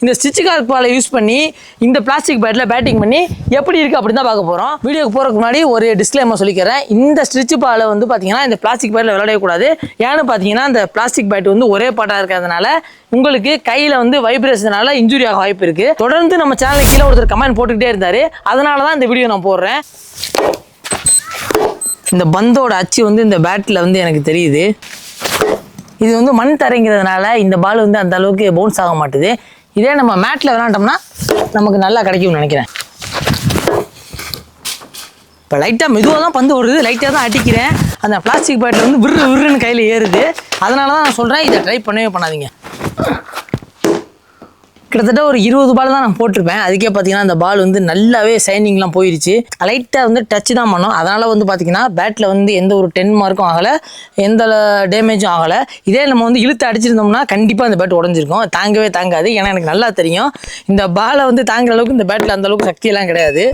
இந்த ஸ்டிச் கார்க் பாலை யூஸ் பண்ணி இந்த பிளாஸ்டிக் பேட்டில் பேட்டிங் பண்ணி எப்படி இருக்குது அப்படின்னு தான் பார்க்க போகிறோம். வீடியோக்கு போகிறதுக்கு முன்னாடி ஒரு டிஸ்க்ளைமர் சொல்லிக்கிறேன். இந்த ஸ்டிச் பாலை வந்து பார்த்தீங்கன்னா இந்த பிளாஸ்டிக் பேட்டில் விளையாடக்கூடாது. ஏன்னு பார்த்தீங்கன்னா இந்த பிளாஸ்டிக் பேட் வந்து ஒரே பாட்டாக இருக்கிறதுனால உங்களுக்கு கையில் வந்து வைப்ரேஷனால இன்ஜுரி ஆக வாய்ப்பு இருக்குது. தொடர்ந்து நம்ம சேனலுக்கு கீழே ஒருத்தர் கமெண்ட் போட்டுக்கிட்டே இருந்தார். அதனால தான் இந்த வீடியோ நான் போடுறேன். இந்த பந்தோட அச்சு வந்து இந்த பேட்டில் வந்து எனக்கு தெரியுது. இது வந்து மண் தரைங்கிறதுனால இந்த பால் வந்து அந்த அளவுக்கு பவுன்ஸ் ஆக மாட்டுது. இதே நம்ம மேட்டில் விளாண்டோம்னா நமக்கு நல்லா கிடைக்கும்னு நினைக்கிறேன். இப்போ லைட்டாக மெதுவாக தான் பந்து ஓடுது, லைட்டாக தான் அடிக்கிறேன். அந்த பிளாஸ்டிக் பேட்டில் வந்து விறுன்னு கையில் ஏறுது. அதனால தான் நான் சொல்கிறேன், இதை ட்ரை பண்ணவே பண்ணாதீங்க. கிட்டத்தட்ட ஒரு 20 பால் தான் நான் போட்டிருப்பேன். அதுக்கே பார்த்தீங்கன்னா அந்த பால் வந்து நல்லாவே சைனிங்லாம் போயிடுச்சு. லைட்டாக வந்து டச் தான் பண்ணோம். அதனால் வந்து பார்த்தீங்கன்னா பேட்டில் வந்து எந்த ஒரு 10 மார்க்கும் ஆகலை, எந்த டேமேஜும் ஆகலை. இதே நம்ம வந்து இழுத்து அடிச்சிருந்தோம்னா கண்டிப்பாக அந்த பேட் உடஞ்சிருக்கும். தாங்கவே தாங்காது. ஏன்னா எனக்கு நல்லா தெரியும் இந்த பாலை வந்து தாங்குற அளவுக்கு இந்த பேட்டில் அந்த அளவுக்கு சக்தியெல்லாம் கிடையாது.